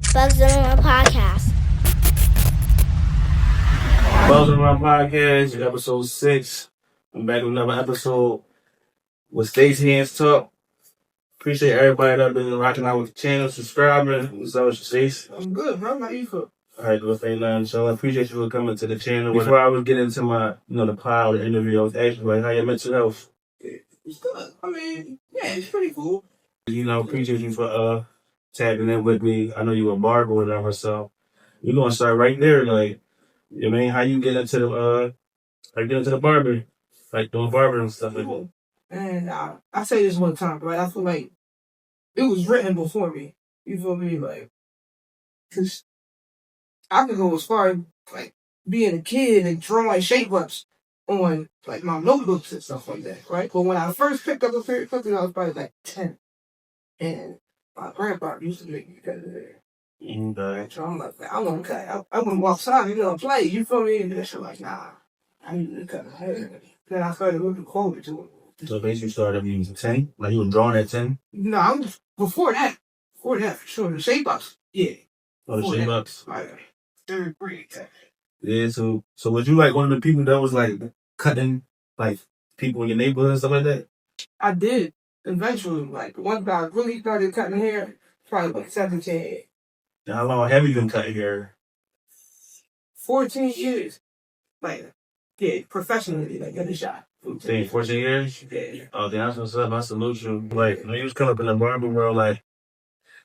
BugsOnTheRun Podcast. BugsOnTheRun Podcast, episode 6. I'm back with another episode with Stacey Hands Talk. Appreciate everybody that's been rocking out with the channel, subscribing. What's up with Stacey? I'm good, bro. How you feel? Alright, good thing, man. So I appreciate you for coming to the channel. Before I was getting into my, the pile of the interview, I was asking, like, how your mental health? It's good. I mean, yeah, it's pretty cool. Appreciate you for tapping in with me. I know you were Barber or whatever, so we're gonna start right there. Like, how you get into the barber, like doing barber and stuff like that. And I say this one time, right? I feel like it was written before me. You feel me? Like, cause I could go as far as like being a kid and drawing shape ups on like my notebooks and stuff like that, right? But when I first picked up a pair of clippers, I was probably like 10, and my grandpa used to make me cut his hair. Okay. So I'm like, I want to cut. I want to walk outside, play. You feel me? And they're like, nah, I need to cut my hair. Then I started looking forward to it. So basically, you started when you was 10? Like you were drawing at 10? No, I'm before that. Before that, for sure. The shape ups, yeah. Oh, the shape ups. Like third grade. Yeah. So was you like one of the people that was like cutting like people in your neighborhood and stuff like that? I did eventually. Like once I really started cutting hair, probably like 17. And how long have you been cutting hair? 14 years. Like, yeah, professionally, like, in the shop. 14 years? Yeah. Oh, that's what's up. I salute you. Like, when you was coming up in the barber world, like,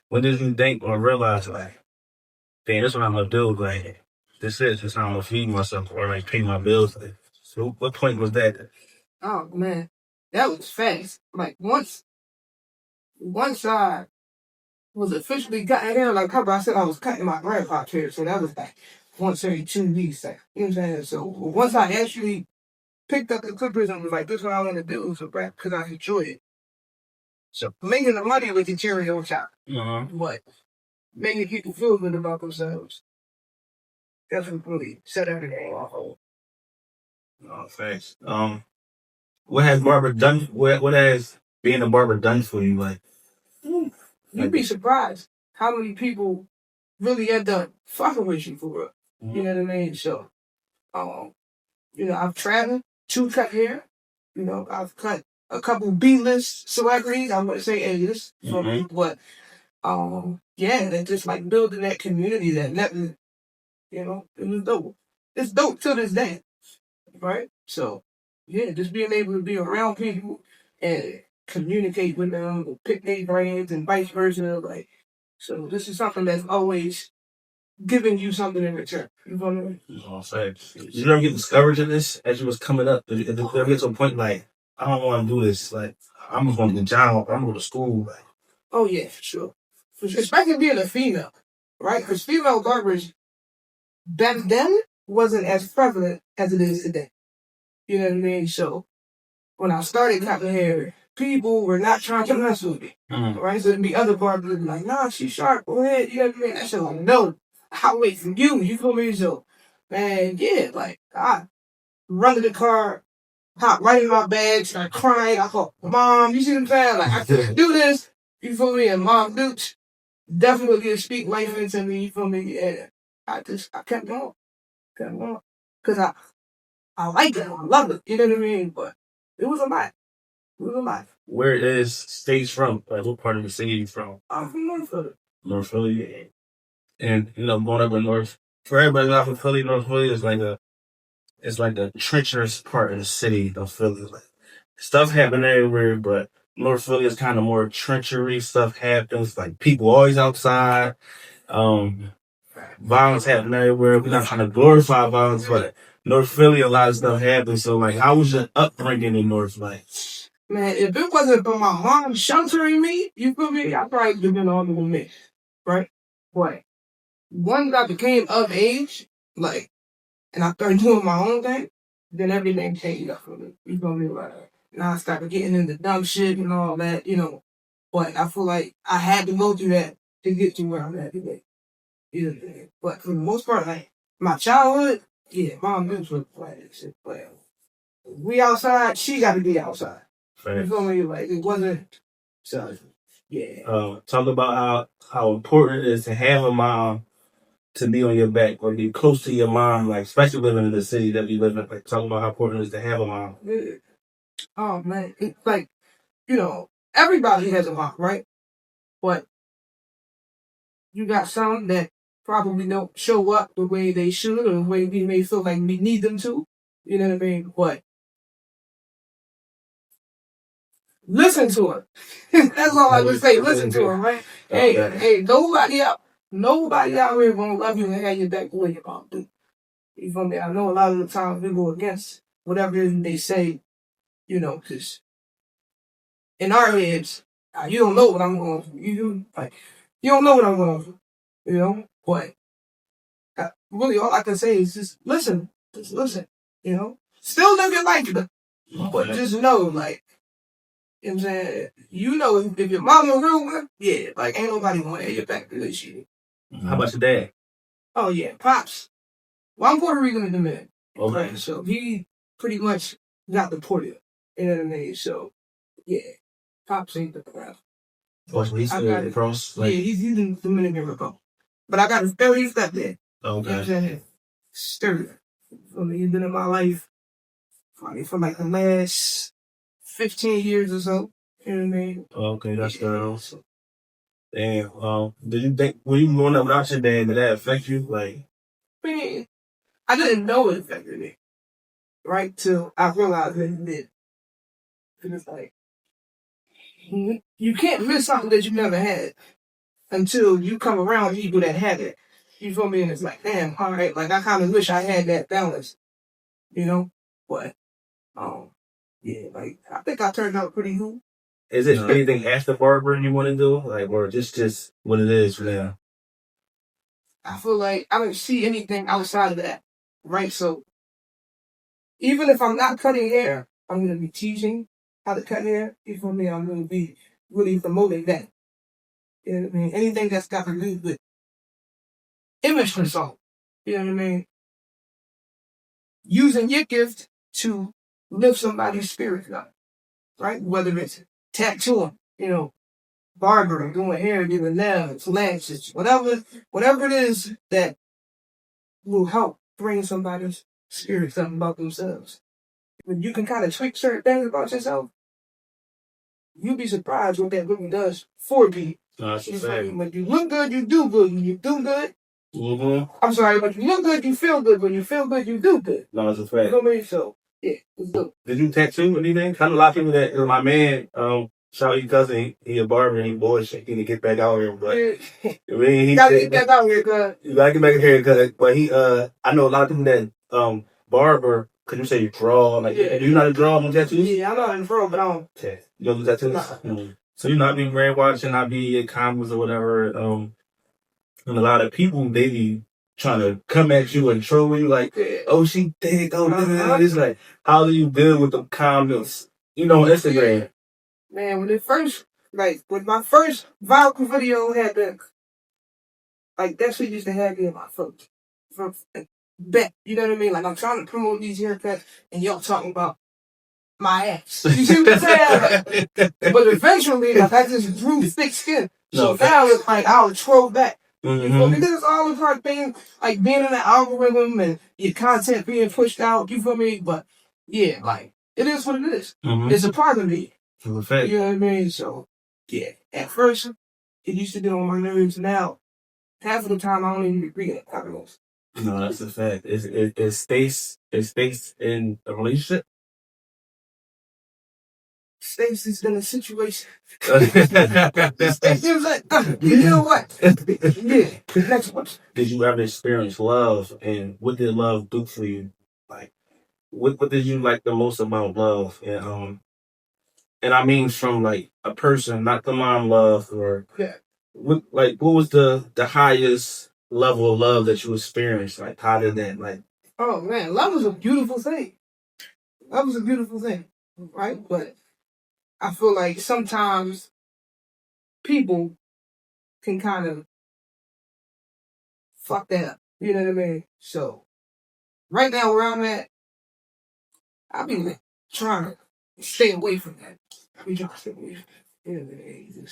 when did you think or realize, like, damn, this is what I'm gonna do? Like, this is how I'm gonna feed myself or, like, pay my bills. Like, so what point was that? Oh, man. That was fast. Like, once I was officially cutting hair, like I said, I was cutting my grandpa's hair, so that was like once every 2 weeks. Like, you know what I'm saying? So once I actually picked up the clippers and was like, this is what I want to do, so because I enjoy it. So making the money with the cherry on top. But making people feel good about themselves. That's what really set everything off. Oh, thanks. What has barber done? What has being a barber done for you? Like, You'd be surprised how many people really end up fucking with you for real. You know what I mean? So, I've traveled to cut hair. I've cut a couple B-list celebrities. I wouldn't say A-list, but they're just like building that community that never, it was dope. It's dope to this day, right? So, yeah, just being able to be around people and communicate with them, pick their brains and vice versa, like. So this is something that's always giving you something in return. You know what I mean? Oh, thanks. Did you ever get discouraged in this as you was coming up? Did you ever get to a point like, I don't want to do this. Like, I'm going to get a job. I'm going to school. Like, oh, yeah, for sure. Especially being a female, right? Because female barbers back then wasn't as prevalent as it is today. You know what I mean? So when I started cutting hair, people were not trying to mess with me. Right? So there'd be other barbers like, nah, she's sharp. Go ahead. You know what I mean? I said, like, no, I'll wait for you. You feel me? So, man, yeah, like, I run to the car, hop right in my bag, start crying. I call, Mom, you see what I'm saying? Like, I can't do this. You feel me? And Mom Dukes definitely speak life into me. You feel me? And I kept going. Because I like it. I love it. You know what I mean? But it was a lot. Where is Stace from? Like, what part of the city are you from? I'm from North Philly. North Philly. And, going up in North. For everybody not from Philly, North Philly is like the treacherous part of the city of Philly. Like, stuff happen everywhere, but North Philly is kind of more treachery. Stuff happens. Like, people always outside. Violence happen everywhere. We're not trying to glorify violence, but North Philly, a lot of stuff happens. So, like, how was your upbringing in North Philly? Man, if it wasn't for my mom sheltering me, you feel me? I probably would have been on the mix, right? But once I became of age, like, and I started doing my own thing, then everything changed up for me. You feel me? Like, now I started getting into dumb shit and all that, But I feel like I had to go through that to get to where I'm at today. But for the most part, like, my childhood, yeah, Mom did was playing that shit. But we outside, she got to be outside. Right. You feel me? Like, it wasn't. So, Yeah. Talk about how important it is to have a mom to be on your back or be close to your mom, like especially living in the city that we live in. Like talk about how important it is to have a mom. Yeah. Oh man, it's like, everybody has a mom, right? But you got some that probably don't show up the way they should or the way we may feel like we need them to. You know what I mean? But listen to her. That's all I would say. Listen to her, right? Hey, nobody out here gonna love you and have your back the way your mom do. You feel me? I know a lot of the times we go against whatever it is they say, because in our heads, you don't know what I'm going through. You don't know what I'm going through, But really, all I can say is just listen. Just listen, Still live your life, but just know, like, you know what I'm saying? If your mom a real one, yeah, like, ain't nobody gonna have your back because she. How about your dad? Oh, yeah, Pops. Well, I'm Puerto Rican in the minute. Okay. Right, so he pretty much got deported. You know what I mean? So, yeah, Pops ain't the crap. Oh, so he's still across? Yeah, he's in the Dominican Republic. But I got a very step there. Okay. You know what I'm saying? Sturdy. He's been in my life probably for like the last 15 years or so. You know what I mean? Okay, that's good. And did you think when you growing up without your dad, did that affect you? Like, I mean, I didn't know it affected me, right? Till I realized that it did. And it's like, you can't miss something that you never had until you come around people that had it. You feel me? And it's like, damn, all right, like I kind of wish I had that balance, But, yeah, like I think I turned out pretty cool. is it anything after Barber you want to do, like, or just what it is for now? I feel like I don't see anything outside of that, right? So even if I'm not cutting hair, I'm gonna be teaching how to cut hair. You feel me? I'm gonna be really promoting that. You know what I mean? Anything that's got to do with image control. You know what I mean? Using your gift to lift somebody's spirit up, right? Whether it's tattooing, barbering, doing hair, giving nails, lashes, whatever it is that will help bring somebody's spirit up about themselves. When you can kind of tweak certain things about yourself, you'd be surprised what that really does for me. That's a fact. When you look good, you do good. When you do good, Mm-hmm. I'm sorry, when you look good, you feel good. When you feel good, you do good. No, that's a fact. You know what I mean? So, yeah, it's good. Did you tattoo anything? I know a lot of people that, my man, shout out your cousin, he a barber and he boy shaking to get back out here, but I mean, he gotta get back out here, cuz. You gotta get back a haircut, but I know a lot of people that, barber, cause you say you draw, like, do you know how to draw on tattoos? Yeah, I'm not in the pro, but I don't. Okay. You don't do tattoos? Nah. Mm-hmm. So you not be brainwashed and not be in comments or whatever, and a lot of people, they be trying to come at you and troll you like, oh, she thick, it's like, how do you deal with the comments, on Instagram? Man, when my first viral video happened, like, that shit used to have me in my throat. Bet, you know what I mean? Like, I'm trying to promote these haircuts, and y'all talking about my ass. You see what I'm saying? But eventually, like, I just grew thick skin. So now it's like, I'll troll back. Mm-hmm. Because it's all a part of being in the algorithm and your content being pushed out. You feel me? But yeah, like it is what it is. Mm-hmm. It's a part of me. You know what I mean? So yeah, at first it used to get on my nerves. Now half of the time I don't even agree with it. No, that's a fact. Is Stace in a relationship? Stacy's in a situation. Stacy was like, you know what? Yeah, the next one. Did you ever experience love, and what did love do for you? Like, what did you like the most about love? And I mean from like a person, not the mom love, or what was the highest level of love that you experienced? Like, how did that like? Oh man, love is a beautiful thing. Love is a beautiful thing, right? But I feel like sometimes people can kind of fuck that up. You know what I mean? So right now where I'm at, I be trying to stay away from that. I be trying to stay away from that. You know what I mean?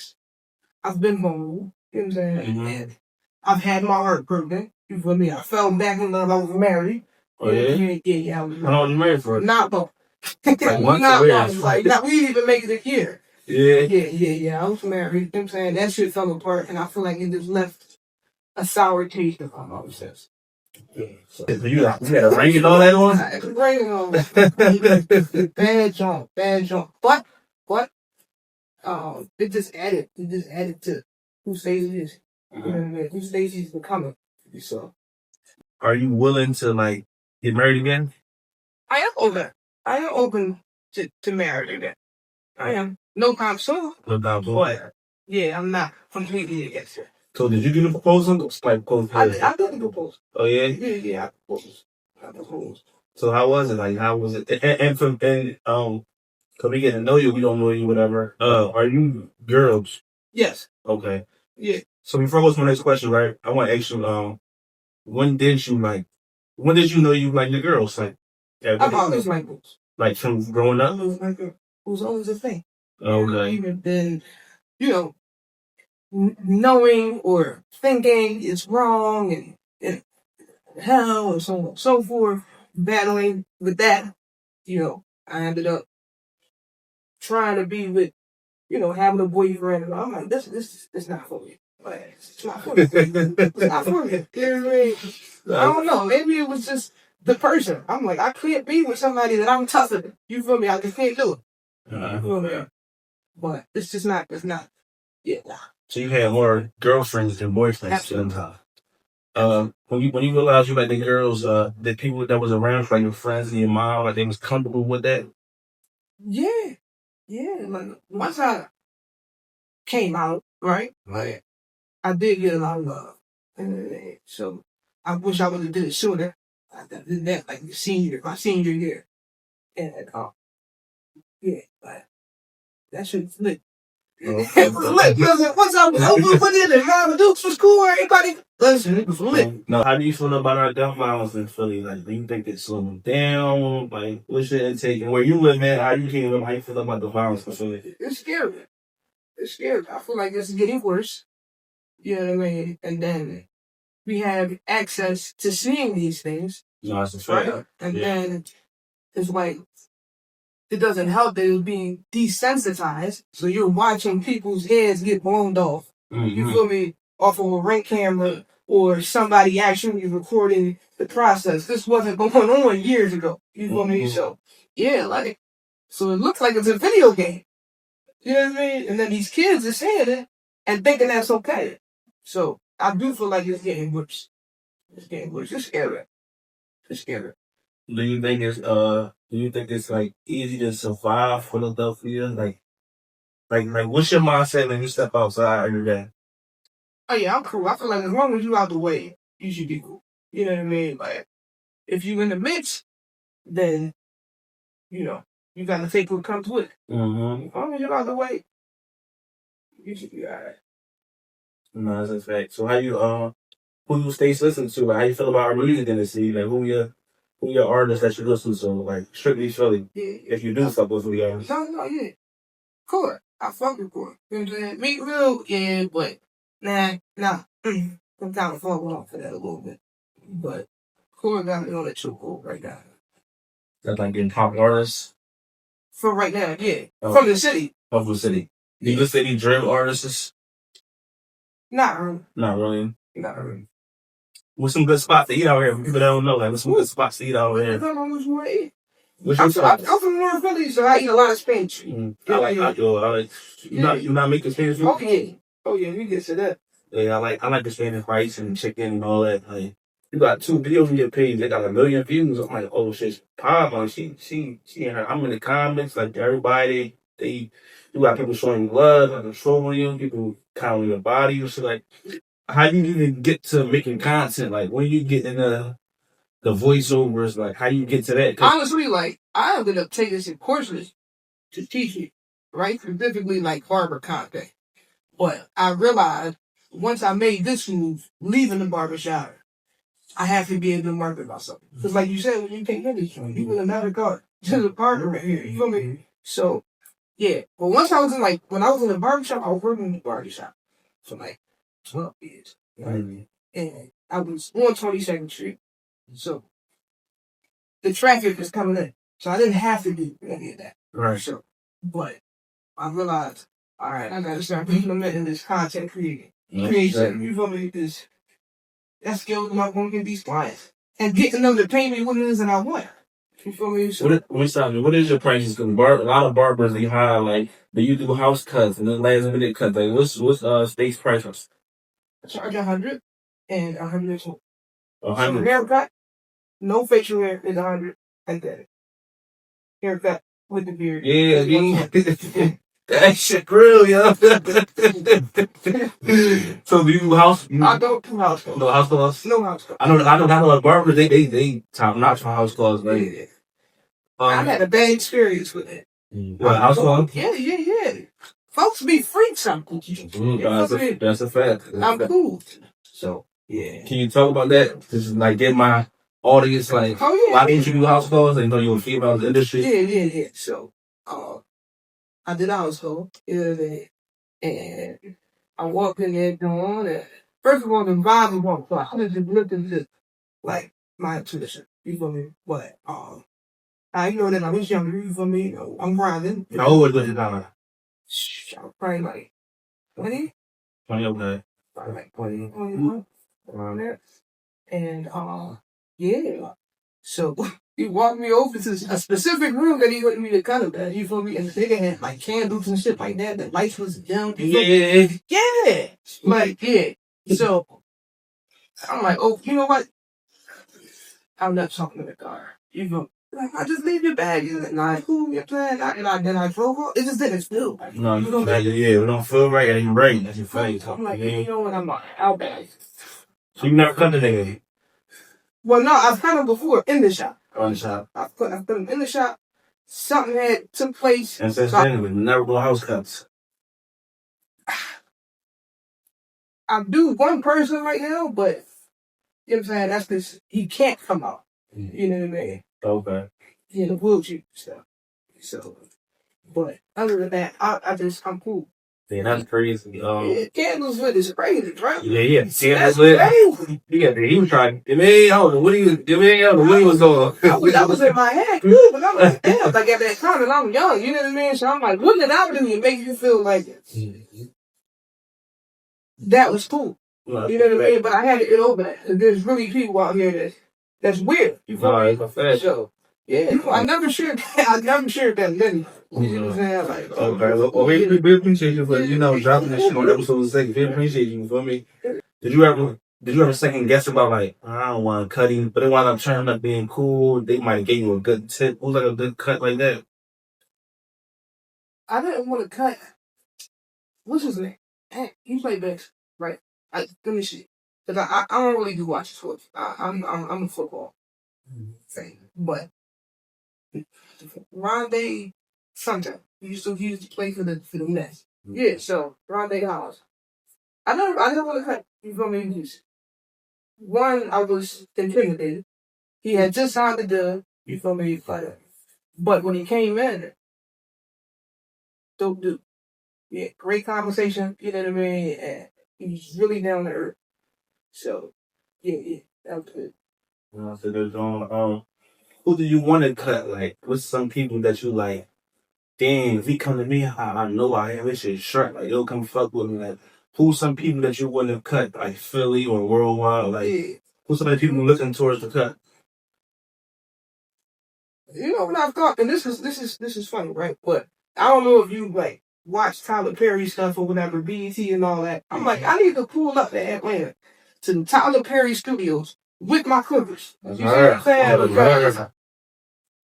I've been vulnerable. You know what I'm saying? Mhm. And I've had my heart broken. You feel me? I fell back in love. I was married. Oh, yeah? Yeah. I was How long you married for? not long. Like months Not or long. years? Like, we didn't even make it a year. Yeah. Yeah. I was married. You know what I'm saying? That shit fell apart, and I feel like it just left a sour taste in my mouth since. Yeah. So You had a ring and all that on? I was raining on bad jump. But it just added to who Stacey is. You know what I mean? Who Stacey's becoming. So Are you willing to like get married again? I am open to marriage again. I am. No time soon. No doubt. But yeah, I'm not completely against it. So did you get a proposal? Like proposal? I did the proposal. Oh yeah. Yeah, I proposed. So how was it? Like how was it? Cause we get to know you, we don't know you, whatever. Are you girls? Yes. Okay. Yeah. So before I go to my next question, right? I want to ask you, when did you know you like the girls? Like, yeah, I've always liked girls. like from growing I up. always liked girls. It was always a thing. Okay. Even then, knowing or thinking it's wrong and hell and so on and so forth, battling with that, I ended up trying to be with, having a boyfriend. And I'm like, this is not for me. Like, it's not for me. It's not for me. You know what I mean? I don't know. Maybe it was just the person. I'm like, I can't be with somebody that I'm tougher than. You feel me? I just can't do it. You feel me? But it's just not, yeah, nah. So you had more girlfriends than boyfriends. Absolutely. When you realized you like the girls, the people that was around, like your friends and your mom, like they was comfortable with that. Yeah. Like once I came out, right? Like I did get a lot of love, and so I wish I would have did it sooner. I did that like my senior year, and yeah, but that shit was lit. It was lit because once I was over in it, Mama Dukes was cool. Everybody, listen, it was lit. No, how do you feel about our gun violence in Philly? Like, do you think it's slowing down? Like, what's your intake? And where you live, man, how you feel about the violence in Philly? It's scary. I feel like it's getting worse. You know what I mean? And then we have access to seeing these things. No, that's a fact. Right? And then it's like, it doesn't help that it's being desensitized. So you're watching people's heads get blown off. Mm-hmm. You feel me? Off of a Ring camera or somebody actually recording the process. This wasn't going on years ago. You feel me? So, yeah, like, so it looks like it's a video game. You know what I mean? And then these kids are saying it and thinking that's okay. So I do feel like it's getting worse. It's scary. Do you think it's like easy to survive Philadelphia? Like what's your mindset when you step outside every day? Oh yeah, I'm cool. I feel like as long as you out the way, you should be cool. You know what I mean? Like if you in the mix, then you gotta take what comes with it. Mm-hmm. As long as you're out the way, you should be alright. No, that's a fact. So how you who you stays listen to? Like, how you feel about our music in the city? Like who your artists that you listen to? Like strictly Philly. Yeah. If you do fuck with Philly artists. No, yeah. Cool. I fuck with Cool. You know what I'm saying? Meat Real, yeah, but nah. I'm kind of falling off for that a little bit. But Cool got me on a chokehold right now. That's like getting top artists? For right now, yeah. Oh. From the city. From the city. Do you listen to any drill artists? Not really. Not really. What's some good spots to eat out here? For people that don't know, like, what's some good spots to eat out here? I don't know what you want to eat. I'm from North Philly, so I eat a lot of Spanish food. I like you not making Spanish food? Oh yeah, we get to that. Yeah, I like the Spanish rice and chicken and all that. Like, you got 2 videos on your page, they got 1 million views. I'm like, oh shit, Pablo, she and her. I'm in the comments, like everybody, you got people showing love, like showing you, people counting your body and shit. Like, how do you even get to making content? Like, when you get in the voiceovers, like, how do you get to that? Honestly, like, I ended up taking some courses to teach it, right? Specifically, like, barber content. But I realized, once I made this move, leaving the barbershop, I have to be able to market myself. Because like you said, when you came in this joint, you would have never got to the partner right here. You feel me? So, yeah. But once I was when I was in the barbershop, I was working in the barbershop. for like 12 years. Right? And I was on 22nd Street. So the traffic was coming in. So I didn't have to do any of that. Right. So, but I realized, all right, I gotta start implementing this content creation. Creation, you feel me? Because that skills I'm not gonna get these clients. And getting them to pay me what it is that I want. You feel me? So, what is your prices? Because a lot of barbers, they hire, like, do you do house cuts and then last minute cuts? Like, what's State's prices? I charge 100 and 120. 100. So haircut, no facial hair is 100 and that. Haircut with the beard. Yeah, that shit real, yo. So do you do house? I don't do house calls. No house calls? No house calls. I know barbers, they top notch for house calls, like. Yeah. I had a bad experience with it. What, house calls? Yeah. Folks be freaks sometimes. That's a fact. I'm cool. So, yeah. Can you talk about that? Just like get my audience, like, why didn't you do house calls? And you know you're a female in the industry? Yeah. So, I did a house call the other day, and I walked in there doing it. First of all, the vibe was wrong. So I just looked into, like, my intuition. You feel me? But, I know that I was younger, you feel me? I'm grinding. How old was it now? Probably like 20. 20, okay. Probably like 20, 21, around there. And, yeah. So, he walked me over to a specific room that he wanted me to cut him at, you feel me? And the nigga had, like, candles and shit like that. The lights was dim. Yeah. Like, yeah. So, I'm like, oh, you know what? I'm not talking to the car. You feel me? Like, I just leave your bag in it, and I cool, you're playing, then I drove off. It just didn't feel right. No, it don't feel right, it ain't right. That's your face. I'm like, you know what, I'm like, out back. So you never cut the nigga? Well, no, I've cut him before in the shop. On the shop? I've put him in the shop. Something had took place. And since then, we never do house cuts. I do one person right now, but, you know what I'm saying, that's because he can't come out. You know what I mean? Okay. Yeah, the wheelchair stuff. So, but other than that, I'm cool. Yeah, that's crazy. Candles with his crazy, right? Yeah. See, that's lit. He was trying. I don't know what he was doing. That was in my head, too, but I'm like, damn, like at that time, and I'm young, you know what I mean? So I'm like, what did I do to make you feel like that was cool? You know what I mean? But I had to get over that. There's really people out here that's weird. You feel me? It's a fact. So, yeah, I never shared that many. You know what I'm saying? Like, okay, well, we appreciate you for, dropping this shit on episode 6. We appreciate you, feel me? Did you ever second guess about, like, I don't want to cut him, but it wound up turning up being cool? They might have gave you a good tip. Who's like a good cut like that? I didn't want to cut. What's his name? Hey, he played bass, right? Let me see. Because I don't really do watch sports. I'm a football fan. But Rondé something. He used to play for the Nets. Yeah, so Rondé Hollis. I didn't want to cut. You feel me? One, I was intimidated. He had just signed the deal. You feel me? But when he came in, dope dude. Yeah, great conversation. You know what I mean? And he was really down to earth. So, yeah, that was good. So there's who do you want to cut? Like, what's some people that you like? Damn, if he come to me, I know I am. This shit short. Like, he'll come fuck with me. Like, who's some people that you wouldn't have cut? Like, Philly or worldwide? Like, who's some of the people looking towards the cut? You know what I've thought, and this is funny, right? But I don't know if you like watch Tyler Perry stuff or whatever, BET and all that. I'm like, I need to pull up to Atlanta to Tyler Perry Studios with my Clippers. You see what I'm saying?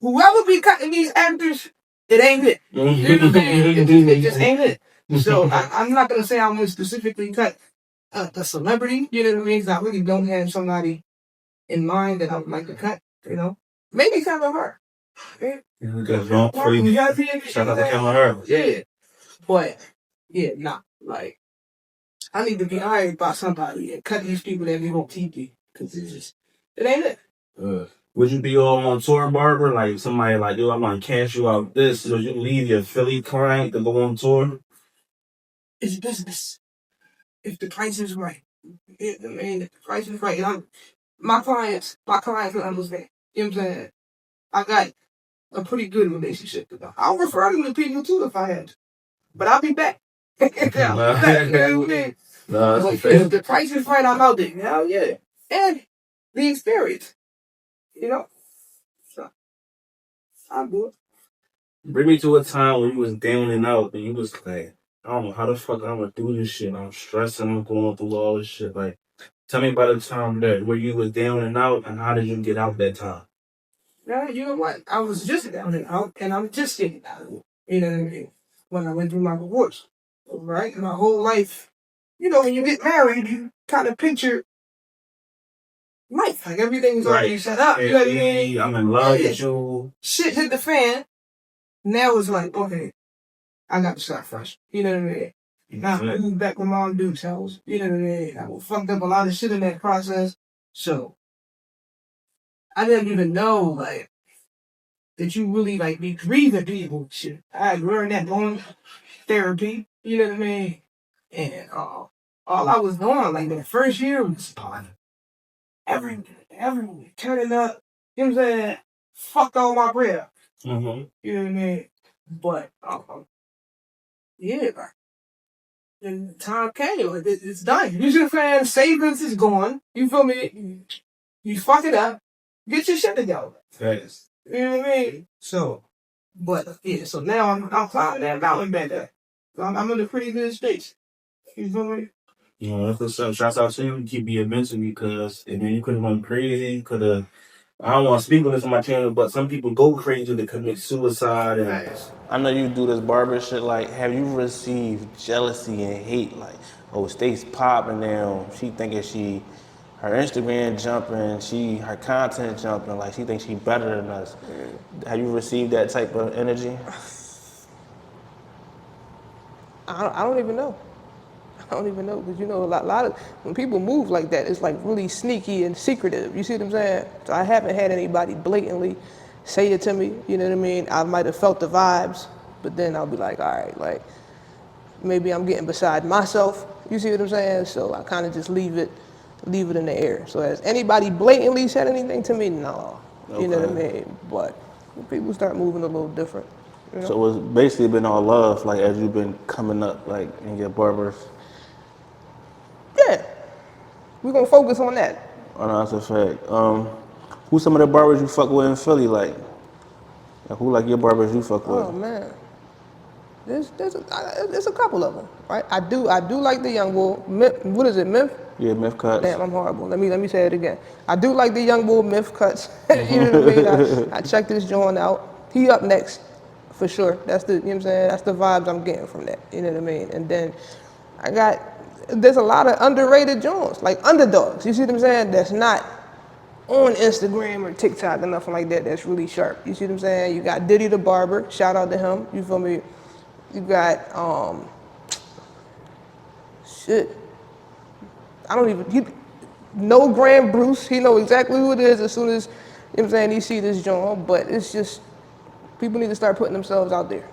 Whoever be cutting these actors, it ain't it. You know what I mean? It just ain't it. So I'm not gonna say I'm gonna specifically cut a celebrity. You know what I mean? 'Cause I really don't have somebody in mind that I would like to cut. You know, maybe Kevin Hart. Shout out to Kevin Hart. Yeah, but yeah, nah. Like, I need to be hired by somebody and cut these people that be on TV because it ain't it. Would you be all on tour, Barber? Like, somebody like, dude, I'm gonna cash you out this, so you leave your Philly client to go on tour? It's business. if the price is right. If the price is right. And my clients will understand. You know what I'm saying? I got a pretty good relationship with them. I'll refer them to people too if I had to. But I'll be back. You know what I mean? No, Like, if the price is right, I'm out there. Hell yeah. And the experience. You know? So, I'm good. Bring me to a time when you was down and out and you was like, I don't know how the fuck I'm gonna do this shit. I'm stressing, I'm going through all this shit. Like, tell me about the time that where you was down and out and how did you get out that time? Yeah, you know what? I was just down and out, and I'm just getting out of it. You know what I mean? When I went through my divorce. Right? My whole life. You know, when you get married, you kind of picture life. Like, everything's already set up. You know what I mean? I'm in love with you. Shit hit the fan. Now it's like, okay, I got to start fresh. You know what I mean? Now, I moved back with Mom Duke's house. You know what I mean? I fucked up a lot of shit in that process. So, I didn't even know, like, that you really, like, be grieving people and shit. I had learned that going therapy. You know what I mean? And all I was doing, like, the first year was everyone turning up. You know what I'm saying? Fuck all my bread. Mm-hmm. You know what I mean? But, yeah, and time came. Like, it's done. You see what I'm saying? Savings is gone. You feel me? You fuck it up. Get your shit together. Yes. You know what I mean? So, but yeah. So now I'm climbing that mountain back there. So I'm in a pretty good space. You feel me? You know, that's what's up. Shouts out to you. You keep being mental because, I mean, you could have went crazy. You could have. I don't want to speak on this on my channel, but some people go crazy to commit suicide. And I know you do this barber shit. Like, have you received jealousy and hate? Like, oh, Stace popping now. She thinking her Instagram jumping, her content jumping. Like, she thinks she better than us. Have you received that type of energy? I don't even know. I don't even know because a lot of when people move like that, it's like really sneaky and secretive. You see what I'm saying? So I haven't had anybody blatantly say it to me. You know what I mean? I might have felt the vibes, but then I'll be like, all right, like maybe I'm getting beside myself. You see what I'm saying? So I kind of just leave it in the air. So has anybody blatantly said anything to me? No. You know what I mean? But people start moving a little different. You know? So it's basically been all love, like as you've been coming up, like in your barbers. Yeah, we're gonna focus on that. Oh, no, that's a fact. Who's some of the barbers you fuck with in Philly? Like who like your barbers you fuck with? Oh man, there's a couple of them, right? I do like the young bull. What is it, Myth? Yeah, Myth Cuts. Damn, I'm horrible. Let me say it again. I do like the young bull Myth Cuts. You know what I mean? I checked this joint out. He up next, for sure. That's the, you know what I'm saying? That's the vibes I'm getting from that. You know what I mean? And then there's a lot of underrated joints, like underdogs. You see what I'm saying? That's not on Instagram or TikTok or nothing like that. That's really sharp. You see what I'm saying? You got Diddy the Barber. Shout out to him. You feel me? You got shit. I don't even. No Grand Bruce. He know exactly who it is as soon as, you know what I'm saying, he see this joint. But it's just people need to start putting themselves out there.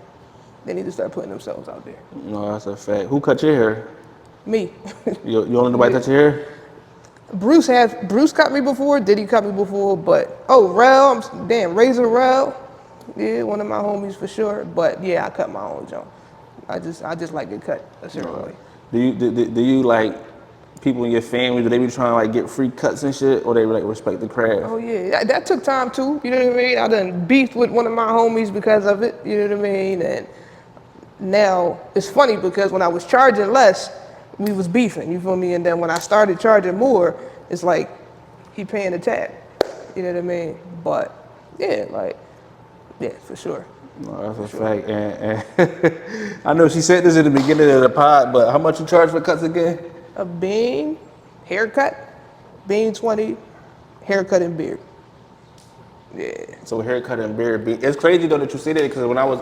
They need to start putting themselves out there. No, that's a fact. Who cut your hair? Me. You don't know nobody touch your hair? Bruce cut me before, Diddy cut me before, but Razor Rel, yeah, one of my homies for sure. But yeah, I cut my own junk. I just like it cut a certain way. Do you like people in your family? Do they be trying to like get free cuts and shit, or they like respect the craft? Oh yeah, that took time too. You know what I mean? I done beefed with one of my homies because of it. You know what I mean? And now it's funny because when I was charging less, we was beefing, you feel me? And then when I started charging more, it's like he paying the tab. You know what I mean? But yeah, for sure. No, that's a fact. And I know she said this at the beginning of the pod, but how much you charge for cuts again? A bean, haircut, bean 20, haircut and beard. Yeah. So haircut and beard. It's crazy though that you say that because when I was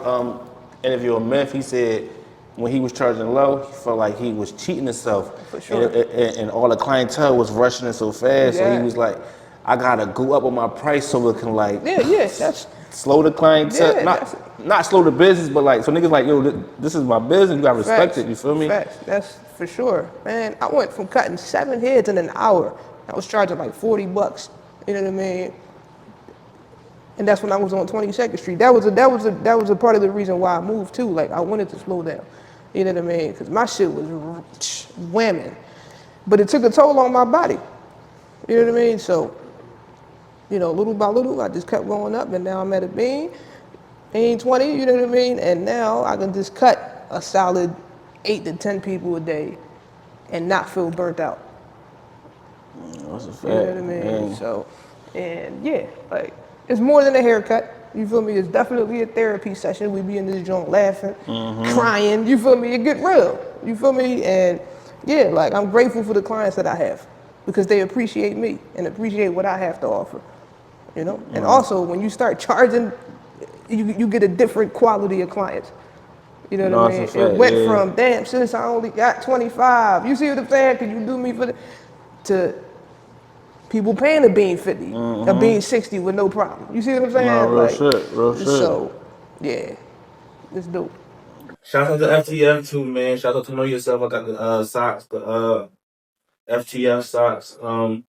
interviewing Meth, he said when he was charging low, he felt like he was cheating himself. For sure. And all the clientele was rushing it so fast. Yeah. So he was like, I gotta go up on my price so it can like. Yeah. slow the clientele, Yeah, not slow the business, but like so niggas like yo, this is my business. You gotta respect facts, it. You feel me? Facts. That's for sure, man. I went from cutting 7 heads in an hour. I was charging like $40. You know what I mean? And that's when I was on 22nd Street. That was a part of the reason why I moved too. Like I wanted to slow down. You know what I mean? Because my shit was whamming, but it took a toll on my body. You know what I mean? So, you know, little by little, I just kept going up, and now I'm at a bean, 20. You know what I mean? And now I can just cut a solid 8 to 10 people a day, and not feel burnt out. That's a fact. You know what I mean? Man. So, and yeah, like, it's more than a haircut. You feel me? It's definitely a therapy session. We be in this joint laughing, crying. You feel me? It get real. You feel me? And yeah, like, I'm grateful for the clients that I have because they appreciate me and appreciate what I have to offer. You know? And also, when you start charging, you get a different quality of clients. You know what I mean? That's a fact, It went yeah. from, damn, since I only got 25, you see what I'm saying? Could you do me for the, to people paying a bean 50, a bean 60 with no problem. You see what I'm saying? No, real shit, real shit. So, yeah, it's dope. Shout out to FTF too, man. Shout out to Know Yourself. I got the socks, the FTF socks,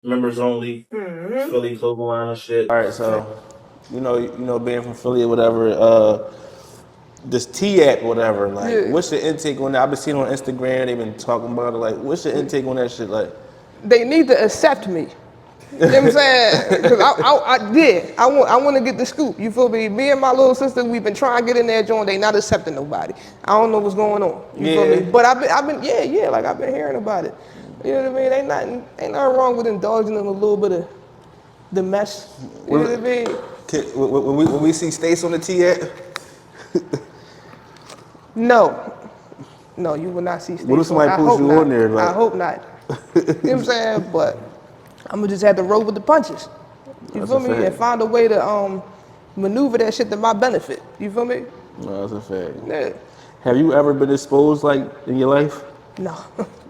members only, Philly clothing line and shit. All right, so you know, being from Philly or whatever, this T app, whatever. Like, Yeah. what's your intake on that? I've been seeing on Instagram. They've been talking about it. Like, what's your intake on that shit? Like, They need to accept me. You know what I'm saying? Because I want to get the scoop. You feel me? Me and my little sister, we've been trying to get in there, joint. They not accepting nobody. I don't know what's going on. You feel me? But I've been, like I've been hearing about it. You know what I mean? Ain't nothing wrong with indulging in a little bit of the mess. You know what I mean? when we see Stace on the T app, No, you will not see Steve. what if somebody puts you on there? Like, I hope not. You know what I'm saying? But I'm gonna just have to roll with the punches. You That's feel a me? fact. And find a way to maneuver that shit to my benefit. You feel me? no, that's a fact. Yeah. Have you ever been exposed like in your life? No.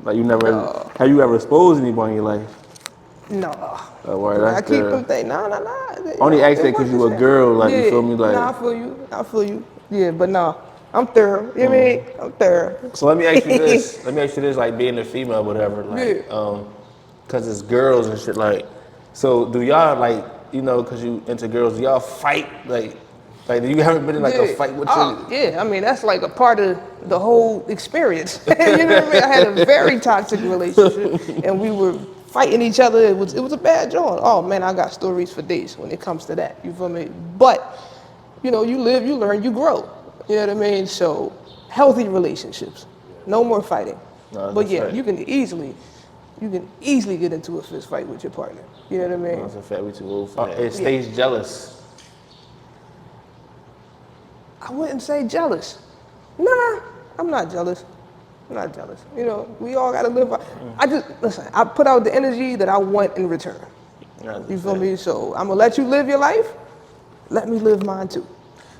Like you never? Have you ever exposed anybody in your life? No. Oh, right, that's I keep good. them things. Nah. Only ask that because you a girl, like, you feel me, like- Nah, I feel you. Yeah, but nah. I'm thorough. You know what I mean? I'm thorough. So let me ask you this. Like being a female, whatever, like, cause it's girls and shit. Like, so do y'all like, you know, cause you into girls, do y'all fight? Like do you ever been in like a fight with your? Yeah, I mean, that's like a part of the whole experience. You know what I mean? I had a very toxic relationship, and we were fighting each other. It was a bad joint. Oh man, I got stories for days when it comes to that. You feel me? But you know, you live, you learn, you grow. You know what I mean? So healthy relationships, no more fighting. No, but that's yeah, right. you can easily get into a fist fight with your partner. You know what I mean? That's a fact. We too old for that. It stays jealous. I wouldn't say jealous. Nah, I'm not jealous. I'm not jealous. You know, we all gotta live. I put out the energy that I want in return. That's You a feel fact. me? So I'm gonna let you live your life. Let me live mine too.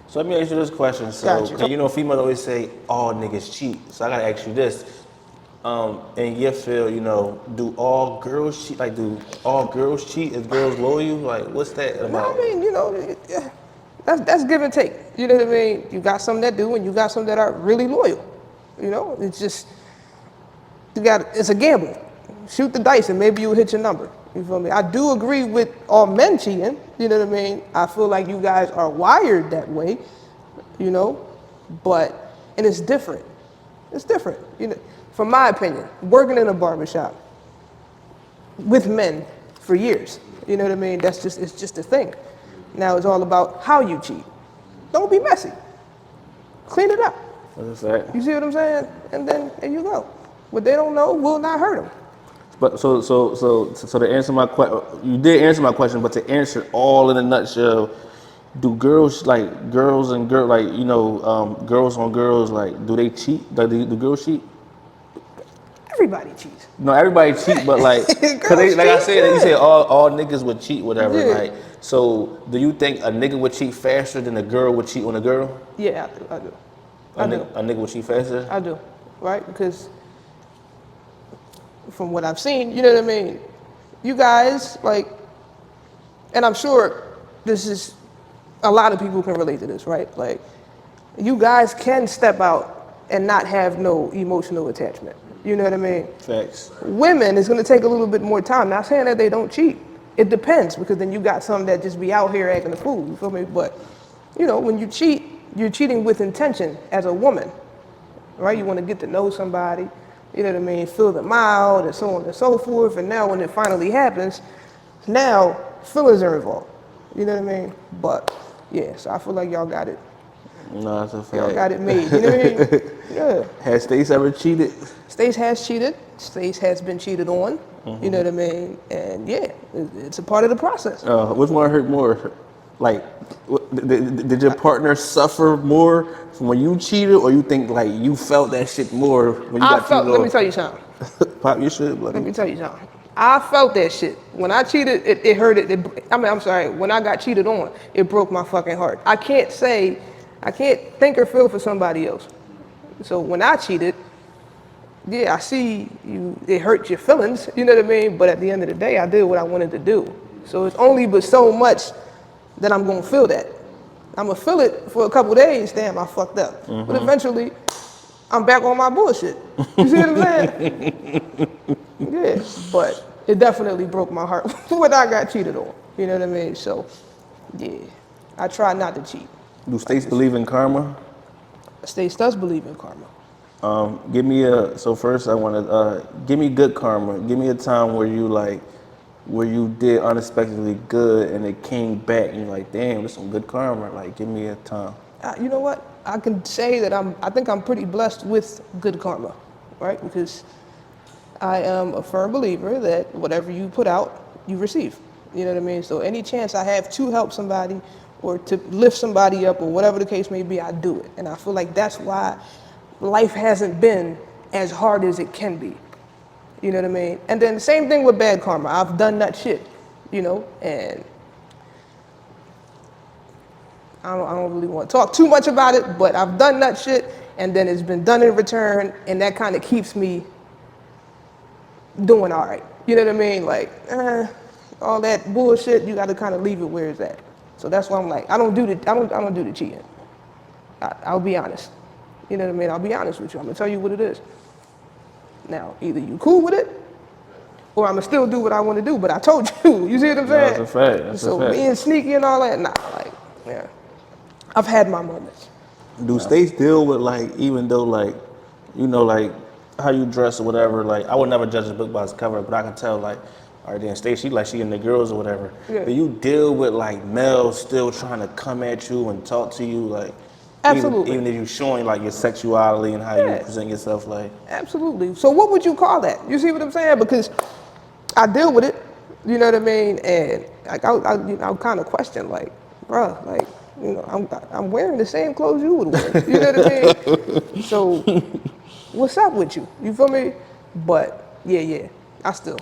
So let me ask you this question. So, Got you. 'cause you know, females always say all niggas cheat. So I gotta ask you this. In your field, you know, do all girls cheat? Like, do all girls cheat? Is girls loyal? Like, what's that No, about? I mean, you know, that's give and take. You know what I mean? You got some that do, and you got some that are really loyal. You know, it's just it's a gamble. Shoot the dice, and maybe you'll hit your number. You feel me? I do agree with all men cheating. You know what I mean? I feel like you guys are wired that way. You know, and it's different. It's different. You know, from my opinion, working in a barbershop with men for years. You know what I mean? It's just a thing. Now it's all about how you cheat. Don't be messy. Clean it up. That's a fact. You see what I'm saying? And then there you go. What they don't know will not hurt them. But so to answer my question, you did answer my question, but to answer it all in a nutshell, do girls like girls and girl like you know girls on girls like do they cheat? Like do girls cheat? Everybody cheats. No, everybody cheat, but like, cause they, like I said, you said all niggas would cheat, whatever. Yeah. Like, so do you think a nigga would cheat faster than a girl would cheat on a girl? Yeah, I do. I do. A nigga would cheat faster? I do. Right? Because from what I've seen, you know what I mean? You guys, like, and I'm sure this is a lot of people can relate to this, right? Like, you guys can step out and not have no emotional attachment. You know what I mean? Facts. Women, it's gonna take a little bit more time. Not saying that they don't cheat. It depends, because then you got some that just be out here acting a fool, you feel me? But, you know, when you cheat, you're cheating with intention as a woman, right? You wanna get to know somebody, you know what I mean? Feel them out and so on and so forth. And now when it finally happens, now feelings are involved. You know what I mean? But, yeah, so I feel like y'all got it. No, that's a fact. Y'all got it made, you know what I mean? Yeah. Has Stace ever cheated? Stace has cheated. Stace has been cheated on. You know what I mean? And yeah, it's a part of the process. Which one hurt more? Like, did your partner suffer more from when you cheated, or you think like you felt that shit more when you got cheated on? Let me tell you something. Pop your shit, Let buddy. me tell you something. I felt that shit. When I cheated, it hurt it. I'm sorry. When I got cheated on, it broke my fucking heart. I can't think or feel for somebody else. So when I cheated, yeah, I see you, it hurt your feelings, you know what I mean? But at the end of the day, I did what I wanted to do. So it's only but so much that I'm gonna feel that. I'm gonna feel it for a couple days, damn, I fucked up. But eventually, I'm back on my bullshit. You see what I'm saying? Yeah, but it definitely broke my heart when I got cheated on, you know what I mean? So, yeah, I try not to cheat. Do Stace believe in karma? Stace does believe in karma. Give me so first I want to give me good karma. Give me a time where you did unexpectedly good and it came back and you're like, damn, that's some good karma. Like, give me a time. You know what? I can say that I think I'm pretty blessed with good karma, right? Because I am a firm believer that whatever you put out, you receive. You know what I mean? So any chance I have to help somebody or to lift somebody up or whatever the case may be, I do it. And I feel like that's why life hasn't been as hard as it can be. You know what I mean? And then the same thing with bad karma. I've done that shit, you know, and I don't really want to talk too much about it, but I've done that shit, and then it's been done in return, and that kind of keeps me doing all right. You know what I mean? Like, all that bullshit, you got to kind of leave it where it's at. So that's why I'm like, I don't do the cheating. I'll be honest. You know what I mean? I'll be honest with you. I'm gonna tell you what it is. Now, either you cool with it, or I'm gonna still do what I want to do. But I told you. You see what I'm saying? That's a fact. That's so a fact. being sneaky and all that, nah. Like, yeah, I've had my moments. Do Stace deal with like, even though like, you know, like how you dress or whatever? Like, I would never judge a book by its cover, but I can tell like, all right, then Stace, she in the girls or whatever. Yeah. Do you deal with like males still trying to come at you and talk to you like? Absolutely. Even if you're showing like your sexuality and how you present yourself, like. Absolutely. So what would you call that? You see what I'm saying? Because I deal with it. You know what I mean? And like I kind of question, like, bruh, like, you know, I'm wearing the same clothes you would wear. You know what I mean? So what's up with you? You feel me? But yeah, I still,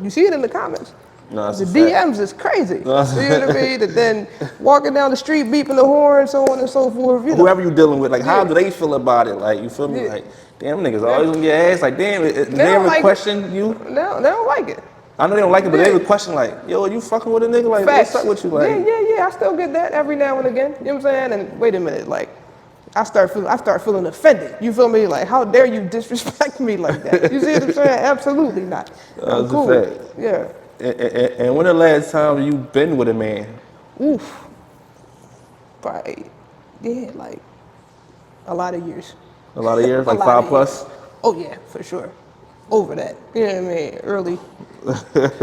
you see it in the comments. No, that's the a fact. DMs is crazy. You know what I mean? And then walking down the street, beeping the horn, so on and so forth. You know. Whoever you dealing with, like, how do they feel about it? Like, you feel me? Yeah. Like, damn, niggas always gonna get ass. Like, damn, they don't ever like question you? No, they don't like it. I know they don't like it, but they Yeah. ever question like, yo, you fucking with a nigga? Like, Facts. what's up with you? Like, Yeah. I still get that every now and again. You know what I'm saying? And wait a minute, like, I start feeling offended. You feel me? Like, how dare you disrespect me like that? You see what I'm saying? Absolutely not. I'm That's a cool. fact. Yeah. and when the last time you been with a man? Oof. Probably, yeah, like a lot of years. A lot of years, A like lot 5 of plus. years. Oh yeah, for sure. Over that. You know what I mean? Early.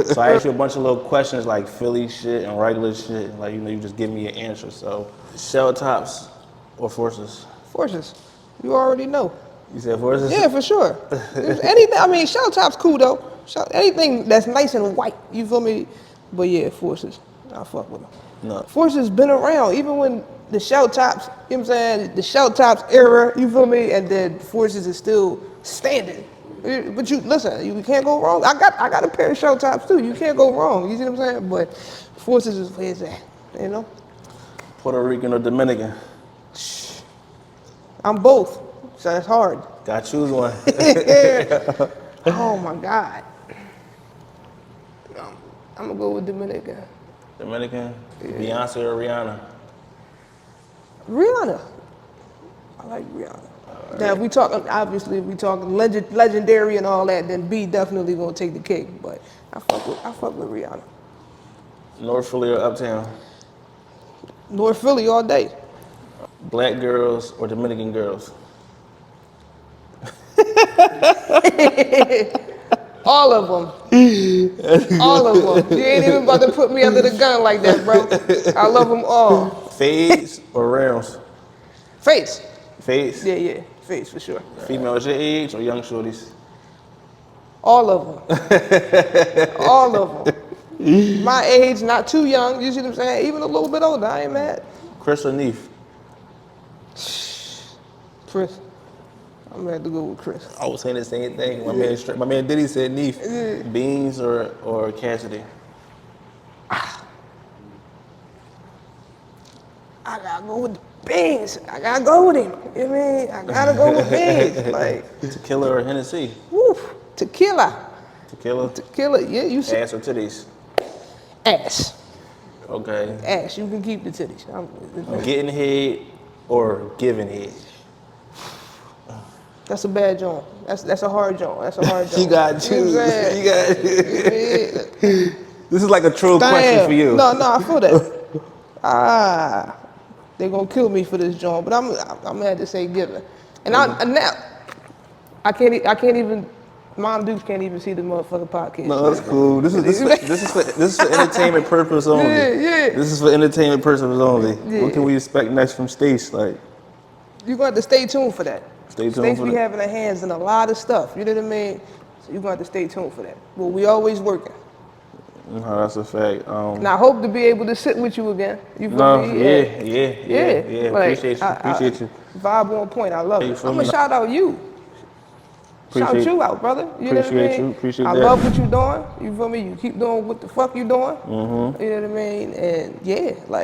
So I asked you a bunch of little questions like Philly shit and regular shit. Like, you know, you just give me an answer. So, shell tops or forces? Forces. You already know. You said forces? Yeah, for sure. Anything. I mean, shell top's cool though. Anything that's nice and white. You feel me? But yeah, forces. I fuck with them. No. Forces been around even when the shell tops. You know what I'm saying? The shell tops era. You feel me? And then forces is still standing. But you listen. You can't go wrong. I got a pair of shell tops too. You can't go wrong. You see what I'm saying? But forces is where it's at. You know. Puerto Rican or Dominican? I'm both. So that's hard. Gotta choose one. Oh my God. I'm gonna go with Dominican. Dominican? Beyonce or Rihanna? Rihanna. I like Rihanna. Now, if we talking, obviously, if we talking legendary and all that, then B definitely gonna take the cake. But I fuck with Rihanna. North Philly or Uptown? North Philly all day. Black girls or Dominican girls? All of them. All of them. You ain't even about to put me under the gun like that, bro. I love them all. Fades or rounds? Face. Fades? Yeah. Face for sure. Females your age or young shorties? All of them. All of them. My age, not too young. You see what I'm saying? Even a little bit older. I ain't mad. Chris or Neef? Chris. I'm gonna have to go with Chris. I was saying the same thing. My man Diddy said Neef. Beans or Cassidy? I gotta go with the Beans. I gotta go with him. You know what I mean? I gotta go with Beans. Like, Tequila or Hennessy? woof. Tequila. Tequila? Tequila. Yeah, you see. Ass or titties? Ass. Okay. Ass. You can keep the titties. Getting head or giving head? That's a bad joint. That's a hard joint. That's a hard joint. You got to choose. You know what I'm saying? You got. This is like a troll question for you. No, I feel that. They gonna kill me for this joint, but I'm gonna have to say giving. And now I can't even. Mom Dukes can't even see the motherfucking podcast. No, that's cool. This is for entertainment purpose only. Yeah. This is for entertainment purposes only. Yeah. What can we expect next from Stace? Like, You're gonna have to stay tuned for that. Stay tuned Stace for be that. having her hands in a lot of stuff. You know what I mean? So you're gonna have to stay tuned for that. But we always working. no, that's a fact. And I hope to be able to sit with you again. You feel No, me? yeah. Like, Appreciate you. Vibe on point. I love Hey, it. for I'm gonna me. shout out you. Shout Appreciate- you out, brother. You know what I appreciate mean? you. Appreciate I that. love what you doing. You feel me? You keep doing what the fuck you doing. You know what I mean? And yeah, like.